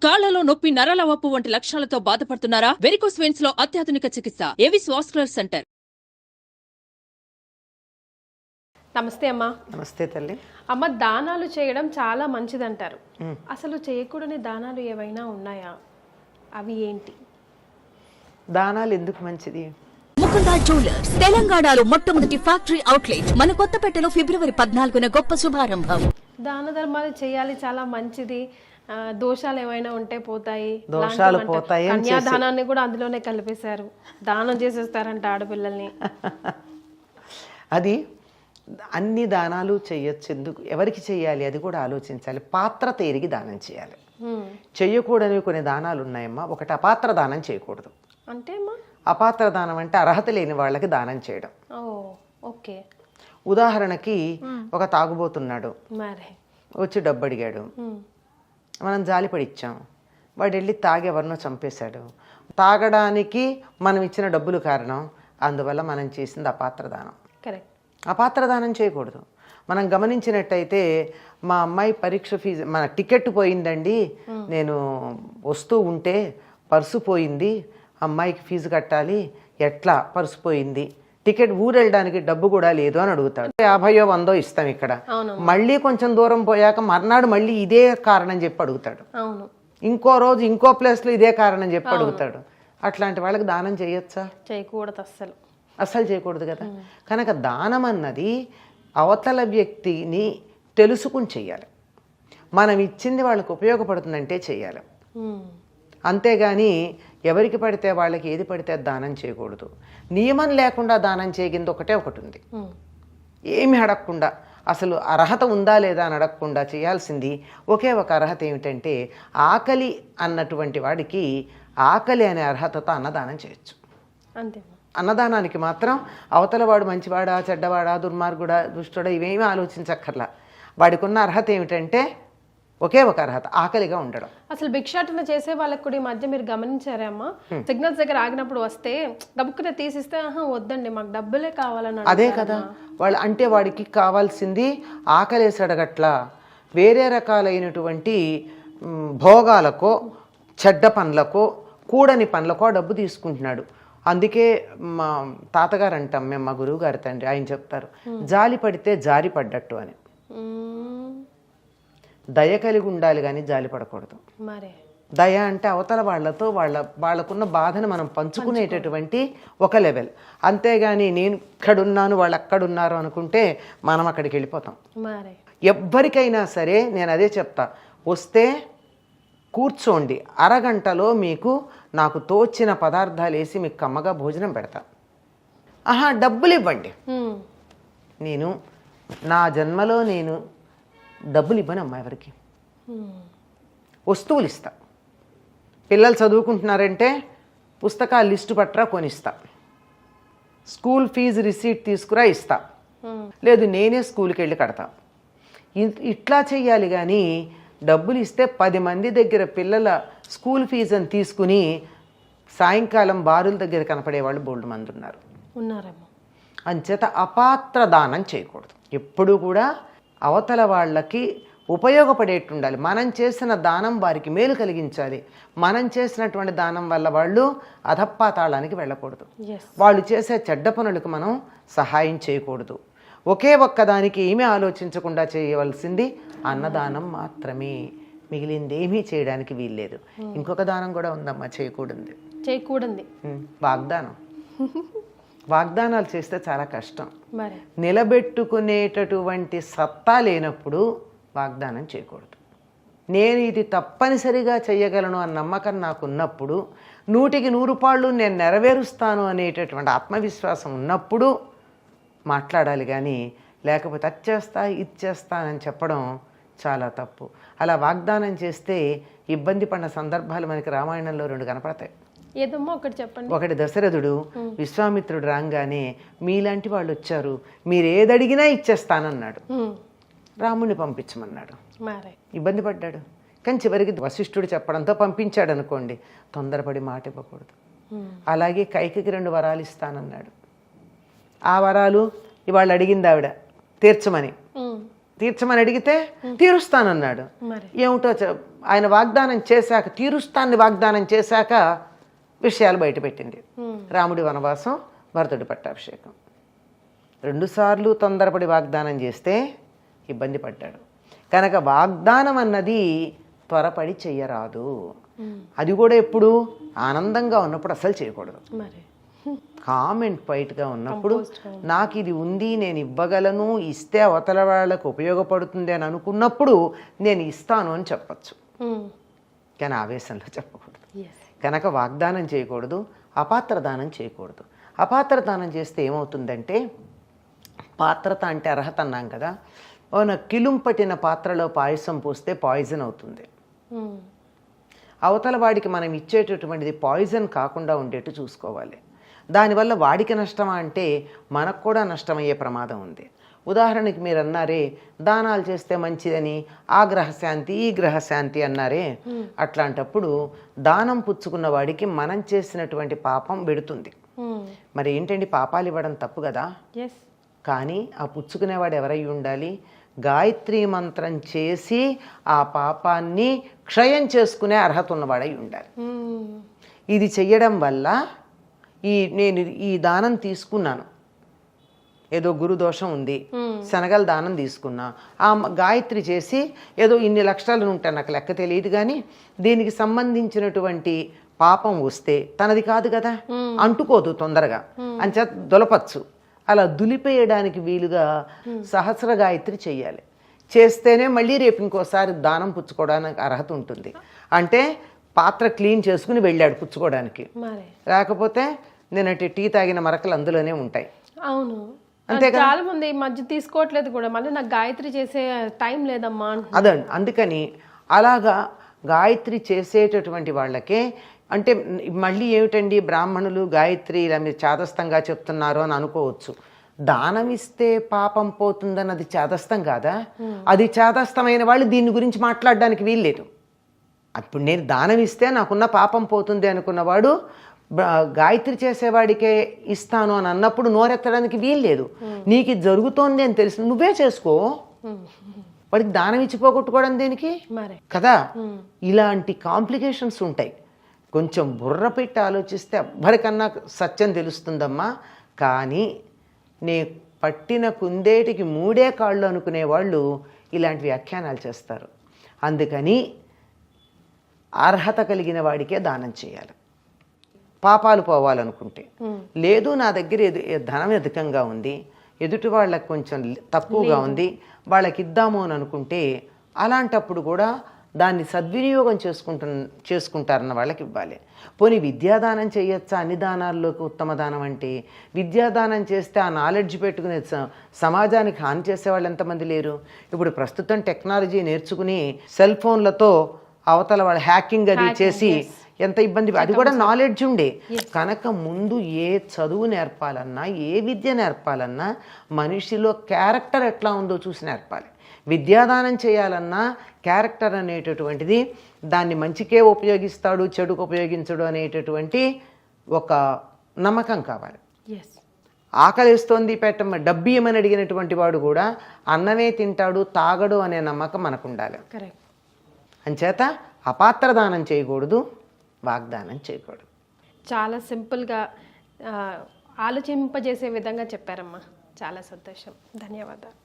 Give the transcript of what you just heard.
కాళ్లలో నొప్పి, నరాల వాపు వంటి లక్షణాలతో బాధపడుతున్నారా? వెరికోస్ వెయిన్స్ లో అత్యాధునిక చికిత్స ఏవిస్ వాస్కులర్ సెంటర్. నమస్తే అమ్మా. నమస్తే తల్లి. అమ్మ, దానాలు చేయడం చాలా మంచిదంటారు. అసలు చేయకూడని దానాలు ఏవైనా ఉన్నాయా? అవి ఏంటి? దానాలు ఎందుకు మంచిది? ముకుందా జ్యువెలర్స్ తెలంగాణలో మొట్టమొదటి ఫ్యాక్టరీ అవుట్లెట్ మన కొత్తపేటలో ఫిబ్రవరి 14న గొప్ప శుభారంభం. దాన ధర్మాలు చేయాలి, చాలా మంచిది. దోషాలు ఏమైనా ఉంటే పోతాయి. దోషాలు పోతాయి. కన్యాదానాన్ని కూడా అందులోనే కలిపేశారు. దానం చేసేస్తారంట ఆడపిల్లల్ని. అది అన్ని దానాలు చేయొచ్చు. ఎందుకు, ఎవరికి చేయాలి అది కూడా ఆలోచించాలి. పాత్రత ఎరిగి దానం చేయాలి. చెయ్యకూడని కొన్ని దానాలు ఉన్నాయమ్మా. ఒకటి అపాత్ర దానం చేయకూడదు. అంటే అమ్మా, అపాత్ర దానం అంటే అర్హత లేని వాళ్ళకి దానం చేయడం. ఓకే. ఉదాహరణకి ఒక తాగుబోతున్నాడు, మరి వచ్చి డబ్బు అడిగాడు. మనం జాలిపడి ఇచ్చాం. వాడు వెళ్ళి తాగి ఎవరినో చంపేశాడు. తాగడానికి మనం ఇచ్చిన డబ్బులు కారణం. అందువల్ల మనం చేసింది అపాత్ర దానం. కరెక్ట్. అపాత్ర దానం చేయకూడదు. మనం గమనించినట్టయితే, మా అమ్మాయి పరీక్ష ఫీజు, మన టికెట్ పోయిందండి, నేను వస్తూ ఉంటే పర్సు పోయింది, అమ్మాయికి ఫీజు కట్టాలి, ఎట్లా పర్సు పోయింది, టికెట్ ఊరు వెళ్ళడానికి డబ్బు కూడా లేదు అని అడుగుతాడు. 50 100 ఇస్తాం ఇక్కడ. మళ్ళీ కొంచెం దూరం పోయాక మర్నాడు మళ్ళీ ఇదే కారణం చెప్పి అడుగుతాడు. ఇంకో రోజు ఇంకో ప్లేస్లో ఇదే కారణం చెప్పి అడుగుతాడు. అట్లాంటి వాళ్ళకి దానం చేయొచ్చా? చేయకూడదు. అస్సలు చేయకూడదు కదా. కనుక దానం అన్నది అవతల వ్యక్తిని తెలుసుకుని చెయ్యాలి. మనం ఇచ్చింది వాళ్ళకి ఉపయోగపడుతుందంటే చెయ్యాలి. అంతేగాని ఎవరికి పడితే వాళ్ళకి ఏది పడితే దానం చేయకూడదు. నియమం లేకుండా దానం చేయగింది ఒకటే ఒకటి ఉంది. ఏమి అడగకుండా, అసలు అర్హత ఉందా లేదా అని అడగకుండా చేయాల్సింది ఒకే ఒక అర్హత ఏమిటంటే, ఆకలి అన్నటువంటి వాడికి ఆకలి అనే అర్హతతో అన్నదానం చేయొచ్చు. అంతే. అన్నదానానికి మాత్రం అవతల వాడు మంచివాడా, చెడ్డవాడా, దుర్మార్గుడా, దుష్టుడా ఇవేమీ ఆలోచించక్కర్లా. వాడికి ఉన్న అర్హత ఏమిటంటే ఒకే ఒక అర్హత, ఆకలిగా ఉండడం. అసలు భిక్షాటన చేసే వాళ్ళకి కూడా ఈ మధ్య మీరు గమనించారే అమ్మా, సిగ్నల్స్ దగ్గర ఆగినప్పుడు వస్తే డబ్బుకునే తీసిస్తే వద్దండి మాకు డబ్బులే కావాలని. అదే కదా వాళ్ళు అంటే, వాడికి కావాల్సింది ఆకలేసి అడగట్లా, వేరే రకాలైనటువంటి భోగాలకో, చెడ్డ పనులకో, కూడని పనులకో డబ్బు తీసుకుంటున్నాడు. అందుకే మా తాతగారు అంటాం మేము, మా గురువు గారి తండ్రి, ఆయన చెప్తారు, జాలి పడితే జారి పడ్డట్టు అని. దయ కలిగి ఉండాలి కానీ జాలి పడకూడదు. దయ అంటే అవతల వాళ్ళతో వాళ్ళకున్న బాధను మనం పంచుకునేటటువంటి ఒక లెవెల్. అంతేగాని నేను ఇక్కడున్నాను వాళ్ళు అక్కడున్నారు అనుకుంటే మనం అక్కడికి వెళ్ళిపోతాం. ఎవ్వరికైనా సరే నేను అదే చెప్తా, వస్తే కూర్చోండి, అరగంటలో మీకు నాకు తోచిన పదార్థాలు వేసి మీకు కమ్మగా భోజనం పెడతా. డబ్బులు ఇవ్వండి. నేను నా జన్మలో నేను డబ్బులు ఇవ్వనమ్మా ఎవరికి. వస్తువులు ఇస్తా. పిల్లలు చదువుకుంటున్నారంటే పుస్తకాలు లిస్టు పట్టరా కొనిస్తా. స్కూల్ ఫీజు రిసీట్ తీసుకురా ఇస్తా. లేదు నేనే స్కూల్కి వెళ్ళి కడతా. ఇట్లా చెయ్యాలి. కానీ డబ్బులు ఇస్తే 10 మంది దగ్గర పిల్లల స్కూల్ ఫీజు అని తీసుకుని సాయంకాలం బారుల దగ్గర కనపడేవాళ్ళు బోల్డ్ మంది ఉన్నారు. అంచేత అపాత్ర దానం చేయకూడదు. ఎప్పుడూ కూడా అవతల వాళ్ళకి ఉపయోగపడేట్టు ఉండాలి. మనం చేసిన దానం వారికి మేలు కలిగించాలి. మనం చేసినటువంటి దానం వల్ల వాళ్ళు అధపాతాళానికి వెళ్ళకూడదు. వాళ్ళు చేసే చెడ్డ పనులకు మనం సహాయం చేయకూడదు. ఒకే ఒక్కదానికి ఏమీ ఆలోచించకుండా చేయవలసింది అన్నదానం మాత్రమే. మిగిలింది ఏమీ చేయడానికి వీల్లేదు. ఇంకొక దానం కూడా ఉందమ్మా చేయకూడదు. వాగ్దానం. వాగ్దానాలు చేస్తే చాలా కష్టం. నిలబెట్టుకునేటటువంటి సత్తా లేనప్పుడు వాగ్దానం చేయకూడదు. నేను ఇది తప్పనిసరిగా చెయ్యగలను అన్న నమ్మకం నాకు ఉన్నప్పుడు, 100కి 100 పాళ్ళు నేను నెరవేరుస్తాను అనేటటువంటి ఆత్మవిశ్వాసం ఉన్నప్పుడు మాట్లాడాలి. కానీ లేకపోతే అది చేస్తా ఇది చేస్తానని చెప్పడం చాలా తప్పు. అలా వాగ్దానం చేస్తే ఇబ్బంది పడిన సందర్భాలు మనకి రామాయణంలో 2 కనపడతాయి. ఏదమ్మా ఒకటి చెప్పండి. ఒకటి, దశరథుడు విశ్వామిత్రుడు రాగానే మీలాంటి వాళ్ళు వచ్చారు, మీరు ఏదడిగినా ఇచ్చేస్తానన్నాడు. రాముడిని పంపించమన్నాడు. ఇబ్బంది పడ్డాడు. కానీ చివరికి వశిష్ఠుడు చెప్పడంతో పంపించాడు అనుకోండి. తొందరపడి మాట ఇవ్వకూడదు. అలాగే కైకకి 2 వరాలు ఇస్తానన్నాడు. ఆ వరాలు ఇవాళ అడిగింది ఆవిడ తీర్చమని. తీర్చమని అడిగితే తీరుస్తానన్నాడు. మరి ఏమిటో ఆయన వాగ్దానం చేశాక, తీరుస్తాన్ని వాగ్దానం చేశాక విషయాలు బయటపెట్టింది. రాముడి వనవాసం, భరతుడి పట్టాభిషేకం. 2 సార్లు తొందరపడి వాగ్దానం చేస్తే ఇబ్బంది పడ్డాడు. కనుక వాగ్దానం అన్నది త్వరపడి చెయ్యరాదు. అది కూడా ఎప్పుడు ఆనందంగా ఉన్నప్పుడు అసలు చేయకూడదు. మరి కామ్ అండ్ క్వైట్గా ఉన్నప్పుడు నాకు ఇది ఉంది, నేను ఇవ్వగలను, ఇస్తే అవతల వాళ్ళకు ఉపయోగపడుతుంది అని అనుకున్నప్పుడు నేను ఇస్తాను అని చెప్పచ్చు. కానీ ఆవేశంలో చెప్పకూడదు. కనుక వాగ్దానం చేయకూడదు, అపాత్ర దానం చేయకూడదు. అపాత్ర దానం చేస్తే ఏమవుతుందంటే, పాత్రత అంటే అర్హత అన్నాం కదా, కిలుం పట్టిన పాత్రలో పాయసం పోస్తే పాయిజన్ అవుతుంది. అవతల వాడికి మనం ఇచ్చేటటువంటిది పాయిజన్ కాకుండా ఉండేట్టు చూసుకోవాలి. దానివల్ల వాడికి నష్టమా అంటే మనకు కూడా నష్టమయ్యే ప్రమాదం ఉంది. ఉదాహరణకి మీరు అన్నారే దానాలు చేస్తే మంచిదని, ఆ గ్రహశాంతి ఈ గ్రహశాంతి అన్నారే, అట్లాంటప్పుడు దానం పుచ్చుకున్న వాడికి మనం చేసినటువంటి పాపం వెడుతుంది. మరి ఏంటండి, పాపాలు ఇవ్వడం తప్పు కదా. కానీ ఆ పుచ్చుకునేవాడు ఎవరై ఉండాలి? గాయత్రీ మంత్రం చేసి ఆ పాపాన్ని క్షయం చేసుకునే అర్హత ఉన్నవాడై ఉండాలి. ఇది చెయ్యడం వల్ల నేను ఈ దానం తీసుకున్నాను, ఏదో గురుదోషం ఉంది, శనగల దానం తీసుకున్నా, ఆ గాయత్రి చేసి ఏదో ఇన్ని లక్షలు ఉంటాయి, నాకు లెక్క తెలియదు, కానీ దీనికి సంబంధించినటువంటి పాపం వస్తే తనది కాదు కదా, అంటుకోదు తొందరగా, అంచేత దులపచ్చు. అలా దులిపేయడానికి వీలుగా సహస్ర గాయత్రి చెయ్యాలి. చేస్తేనే మళ్ళీ రేపు ఇంకోసారి దానం పుచ్చుకోవడానికి అర్హత ఉంటుంది. అంటే పాత్ర క్లీన్ చేసుకుని వెళ్ళాడు పుచ్చుకోవడానికి, లేకపోతే నేనంటే టీ తాగిన మరకలు అందులోనే ఉంటాయి. అవును, చాలా మంది ఈ మధ్య తీసుకోవట్లేదు కూడా, మళ్ళీ నాకు గాయత్రి చేసే టైం లేదమ్మా. అదండి, అందుకని అలాగా గాయత్రి చేసేటటువంటి వాళ్ళకే, అంటే మళ్ళీ ఏమిటండి బ్రాహ్మణులు గాయత్రి ఇలా మీరు చాదస్తంగా చెప్తున్నారు అని అనుకోవచ్చు. దానం ఇస్తే పాపం పోతుందని అది చాదస్తం కాదా? అది చాదస్తమైన వాళ్ళు దీని గురించి మాట్లాడడానికి వీల్లేదు. అప్పుడు నేను దానం ఇస్తే నాకున్న పాపం పోతుంది అనుకున్నవాడు గాయత్రి చేసేవాడికే ఇస్తాను అని అన్నప్పుడు నోరెత్తడానికి వీల్లేదు. నీకు ఇది జరుగుతోంది అని తెలిసి నువ్వే చేసుకో, వాడికి దానం ఇచ్చి పోగొట్టుకోవడం దేనికి కదా. ఇలాంటి కాంప్లికేషన్స్ ఉంటాయి. కొంచెం బుర్ర పెట్టి ఆలోచిస్తే ఎవ్వరికన్నా సత్యం తెలుస్తుందమ్మా. కానీ నే పట్టిన కుందేటికి 3 కాళ్ళు అనుకునే వాళ్ళు ఇలాంటి వ్యాఖ్యానాలు చేస్తారు. అందుకని అర్హత కలిగిన వాడికే దానం చేయాలి. పాపాలు పోవాలనుకుంటే లేదు, నా దగ్గర ధనం అధికంగా ఉంది, ఎదుటి వాళ్ళకి కొంచెం తక్కువగా ఉంది, వాళ్ళకి ఇద్దాము అని అనుకుంటే అలాంటప్పుడు కూడా దాన్ని సద్వినియోగం చేసుకుంటారన్న వాళ్ళకి ఇవ్వాలి. పోనీ విద్యాదానం చేయొచ్చా? అన్ని దానాల్లోకి ఉత్తమ దానం అంటే విద్యాదానం చేస్తే ఆ నాలెడ్జ్ పెట్టుకునే సమాజానికి హాని చేసేవాళ్ళు ఎంతమంది లేరు? ఇప్పుడు ప్రస్తుతం టెక్నాలజీ నేర్చుకుని సెల్ ఫోన్లతో అవతల వాళ్ళు హ్యాకింగ్ అది చేసి ఎంత ఇబ్బంది, అది కూడా నాలెడ్జ్ ఉండే. కనుక ముందు ఏ చదువు నేర్పాలన్నా, ఏ విద్య నేర్పాలన్నా మనిషిలో క్యారెక్టర్ ఎట్లా ఉందో చూసి నేర్పాలి. విద్యాదానం చేయాలన్నా క్యారెక్టర్ అనేటటువంటిది, దాన్ని మంచికే ఉపయోగిస్తాడు చెడుకు ఉపయోగించడు అనేటటువంటి ఒక నమ్మకం కావాలి. ఆకలిస్తోంది పెట్టమ డబ్బు ఏమని అడిగినటువంటి వాడు కూడా అన్నమే తింటాడు తాగడు అనే నమ్మకం మనకు ఉండాలి. అంచేత అపాత్ర దానం చేయకూడదు, వాగ్దానం చేయకూడదు. చాలా సింపుల్గా ఆలోచింపజేసే విధంగా చెప్పారమ్మా. చాలా సంతోషం, ధన్యవాదాలు.